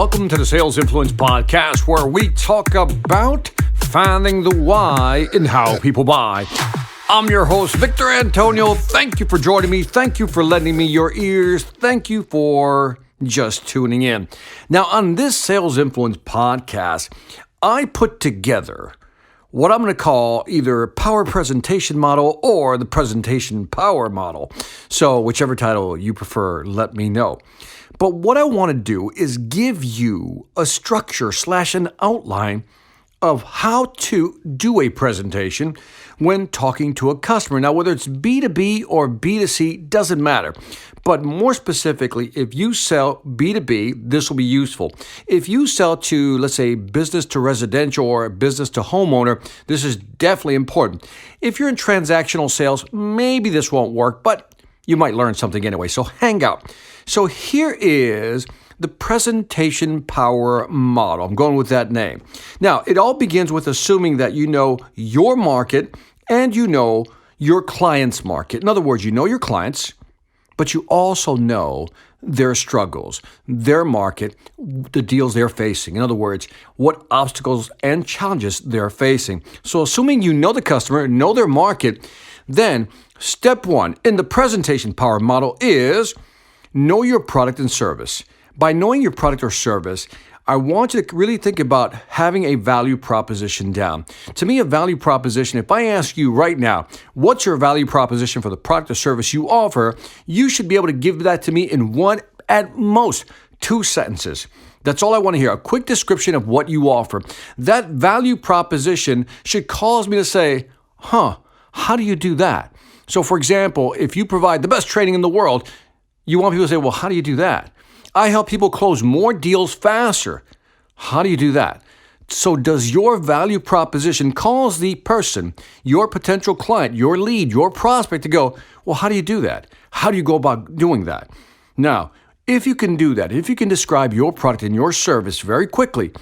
Welcome to the Sales Influence Podcast, where we talk about finding the why in how people buy. I'm your host, Victor Antonio. Thank you for joining me. Thank you for lending me your ears. Thank you for just tuning in. Now, on this Sales Influence Podcast, I put together what I'm going to call either power presentation model or the presentation power model. So whichever title you prefer, let me know. But what I want to do is give you a structure / an outline of how to do a presentation when talking to a customer. Now, whether it's B2B or B2C, doesn't matter. But more specifically, if you sell B2B, this will be useful. If you sell to, let's say, business to residential or business to homeowner, this is definitely important. If you're in transactional sales, maybe this won't work, but you might learn something anyway. So hang out. So here is the presentation power model. I'm going with that name. Now, it all begins with assuming that you know your market and you know your client's market. In other words, you know your clients, but you also know their struggles, their market, the deals they're facing. In other words, what obstacles and challenges they're facing. So assuming you know the customer, know their market, then step one in the presentation power model is know your product and service. By knowing your product or service, I want you to really think about having a value proposition down. To me, a value proposition, if I ask you right now, what's your value proposition for the product or service you offer, you should be able to give that to me in one, at most, 2 sentences. That's all I want to hear, a quick description of what you offer. That value proposition should cause me to say, how do you do that? So for example, if you provide the best training in the world, you want people to say, well, how do you do that? I help people close more deals faster. How do you do that? So does your value proposition cause the person, your potential client, your lead, your prospect to go, well, how do you do that? How do you go about doing that? Now, if you can do that, if you can describe your product and your service very quickly,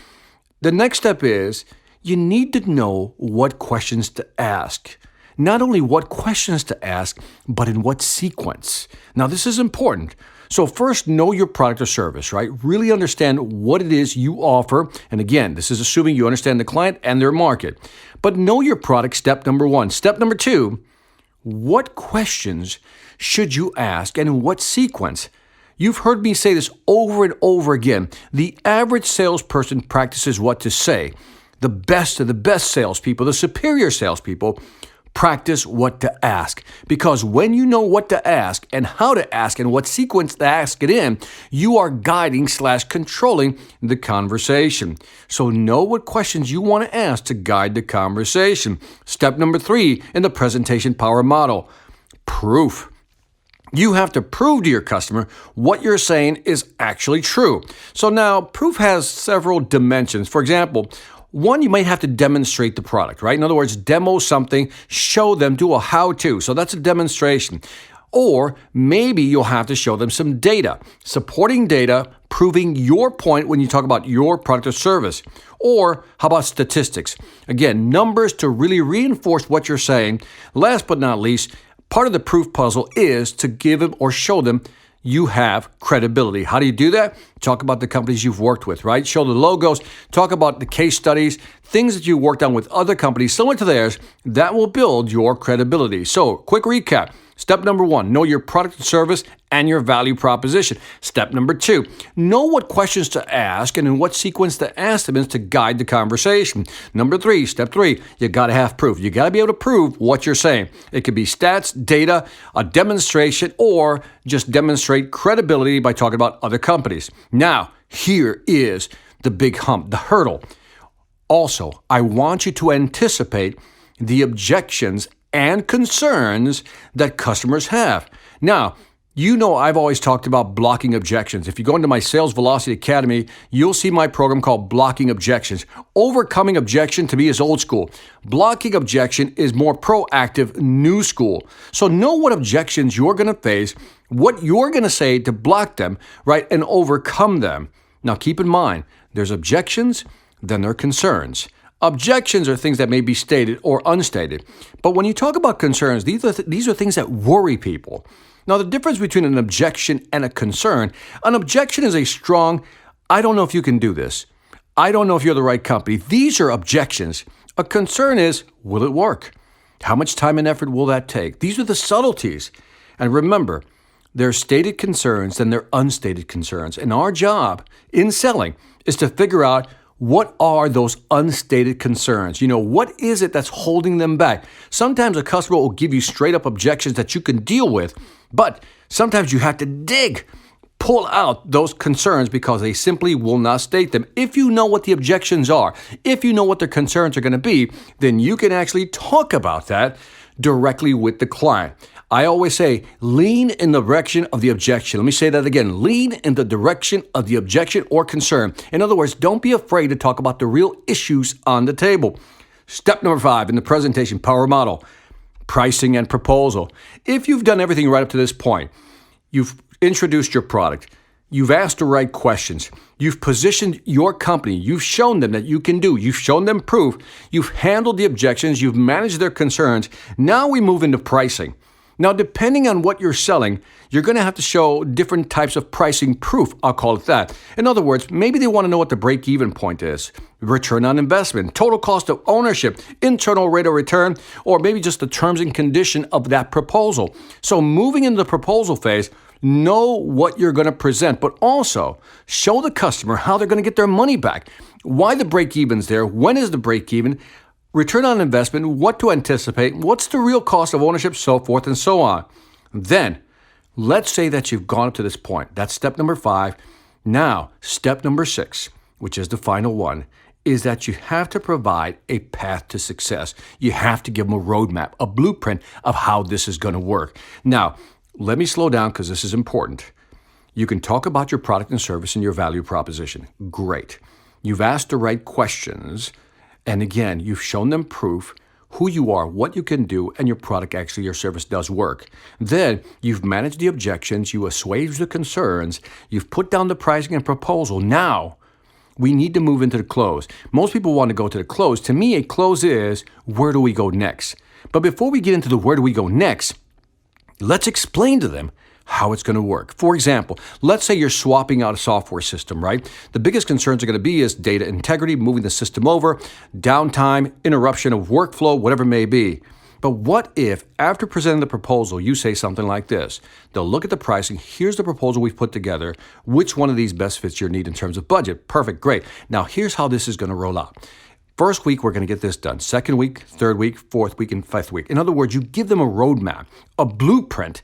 the next step is you need to know what questions to ask. Not only what questions to ask, but in what sequence. Now, this is important. So first, know your product or service, right? Really understand what it is you offer. And again, this is assuming you understand the client and their market. But know your product, step number 1. Step number 2, what questions should you ask and in what sequence? You've heard me say this over and over again. The average salesperson practices what to say. The best of the best salespeople, the superior salespeople, practice what to ask. Because when you know what to ask and how to ask and what sequence to ask it in, you are guiding / controlling the conversation. So know what questions you want to ask to guide the conversation. Step number 3 in the presentation power model, proof. You have to prove to your customer what you're saying is actually true. So now proof has several dimensions. For example, one, you might have to demonstrate the product, right? In other words, demo something, show them, do a how-to. So that's a demonstration. Or maybe you'll have to show them some data, supporting data, proving your point when you talk about your product or service. Or how about statistics? Again, numbers to really reinforce what you're saying. Last but not least, part of the proof puzzle is to give them or show them you have credibility. How do you do that? Talk about the companies you've worked with, right? Show the logos, talk about the case studies, things that you worked on with other companies similar to theirs that will build your credibility. So, quick recap. Step number 1, know your product and service and your value proposition. Step number 2, know what questions to ask and in what sequence to ask them is to guide the conversation. Step 3, you got to have proof. You got to be able to prove what you're saying. It could be stats, data, a demonstration, or just demonstrate credibility by talking about other companies. Now, here is the big hump, the hurdle. Also, I want you to anticipate the objections and concerns that customers have. Now, you know I've always talked about blocking objections. If you go into my Sales Velocity Academy, you'll see my program called Blocking Objections. Overcoming objection to me is old school. Blocking objection is more proactive, new school. So know what objections you're going to face, what you're going to say to block them, right, and overcome them. Now, keep in mind, there's objections, then there are concerns. Objections are things that may be stated or unstated. But when you talk about concerns, these are things that worry people. Now, the difference between an objection and a concern, an objection is a strong I don't know if you can do this. I don't know if you're the right company. These are objections. A concern is, will it work? How much time and effort will that take? These are the subtleties. And remember, there are stated concerns, then there are unstated concerns. And our job in selling is to figure out what are those unstated concerns. What is it that's holding them back? Sometimes a customer will give you straight up objections that you can deal with, but sometimes you have to pull out those concerns because they simply will not state them. If you know what the objections are, if you know what their concerns are going to be, then you can actually talk about that directly with the client. I always say, lean in the direction of the objection. Let me say that again. Lean in the direction of the objection or concern. In other words, don't be afraid to talk about the real issues on the table. Step number 5 in the presentation power model, pricing and proposal. If you've done everything right up to this point, you've introduced your product, you've asked the right questions, you've positioned your company, you've shown them that you can do, you've shown them proof, you've handled the objections, you've managed their concerns. Now we move into pricing. Now, depending on what you're selling, you're going to have to show different types of pricing proof, I'll call it that. In other words, maybe they want to know what the break-even point is, return on investment, total cost of ownership, internal rate of return, or maybe just the terms and condition of that proposal. So moving into the proposal phase, know what you're going to present, but also show the customer how they're going to get their money back, why the break-even's there, when is the break-even, return on investment, what to anticipate, what's the real cost of ownership, so forth and so on. Then, let's say that you've gone up to this point. That's step number 5. Now, step number 6, which is the final one, is that you have to provide a path to success. You have to give them a roadmap, a blueprint of how this is going to work. Now, let me slow down because this is important. You can talk about your product and service and your value proposition. Great. You've asked the right questions. And again, you've shown them proof, who you are, what you can do, and your product, actually your service does work. Then you've managed the objections, you assuage the concerns, you've put down the pricing and proposal. Now, we need to move into the close. Most people want to go to the close. To me, a close is, where do we go next? But before we get into the where do we go next, let's explain to them how it's going to work. For example, let's say you're swapping out a software system, right? The biggest concerns are going to be is data integrity, moving the system over, downtime, interruption of workflow, whatever it may be. But what if, after presenting the proposal, you say something like this? They'll look at the pricing. Here's the proposal we've put together. Which one of these best fits your need in terms of budget? Perfect, great. Now, here's how this is going to roll out. First week, we're going to get this done. Second week, third week, fourth week, and fifth week. In other words, you give them a roadmap, a blueprint,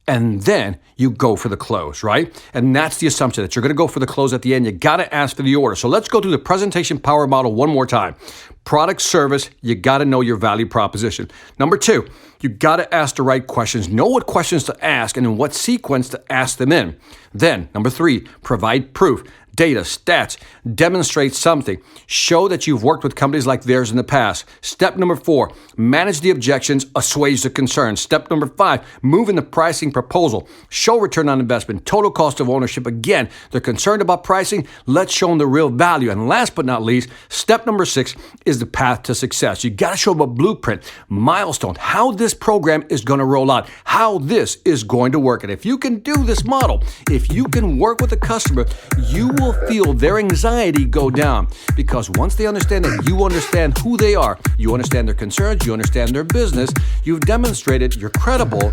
and then you go for the close, right? And that's the assumption that you're going to go for the close at the end. You got to ask for the order. So let's go through the presentation power model one more time. Product, service, you got to know your value proposition. Number 2, you got to ask the right questions. Know what questions to ask and in what sequence to ask them in. Then, number 3, provide proof. Data, stats, demonstrate something. Show that you've worked with companies like theirs in the past. Step number 4, manage the objections, assuage the concerns. Step number 5, move in the pricing proposal. Show return on investment, total cost of ownership. Again, they're concerned about pricing. Let's show them the real value. And last but not least, step number 6 is the path to success. You got to show them a blueprint, milestone, how this program is going to roll out, how this is going to work. And if you can do this model, if you can work with the customer, you will feel their anxiety go down, because once they understand that you understand who they are, you understand their concerns, you understand their business, you've demonstrated you're credible.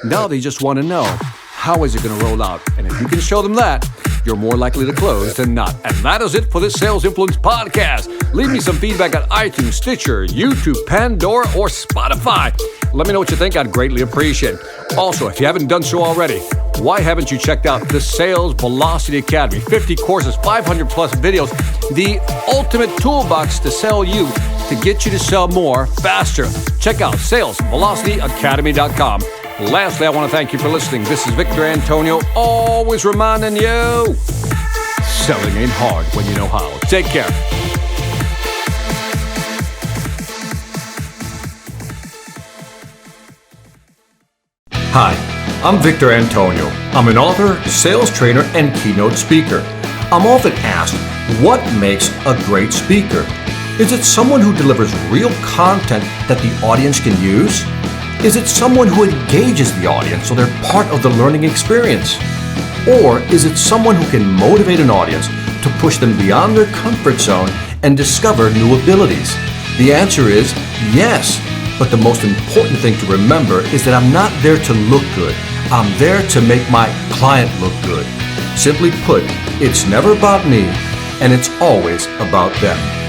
Now they just want to know, how is it going to roll out? And if you can show them that, you're more likely to close than not. And that is it for this Sales Influence podcast. Leave me some feedback on iTunes, Stitcher, YouTube, Pandora, or Spotify. Let me know what you think. I'd greatly appreciate it. Also, if you haven't done so already, why haven't you checked out the Sales Velocity Academy? 50 courses, 500 plus videos, the ultimate toolbox to sell you, to get you to sell more faster. Check out salesvelocityacademy.com. Lastly, I want to thank you for listening. This is Victor Antonio, always reminding you, selling ain't hard when you know how. Take care. Hi, I'm Victor Antonio. I'm an author, sales trainer, and keynote speaker. I'm often asked, what makes a great speaker? Is it someone who delivers real content that the audience can use? Is it someone who engages the audience so they're part of the learning experience? Or is it someone who can motivate an audience to push them beyond their comfort zone and discover new abilities? The answer is yes. But the most important thing to remember is that I'm not there to look good. I'm there to make my client look good. Simply put, it's never about me, and it's always about them.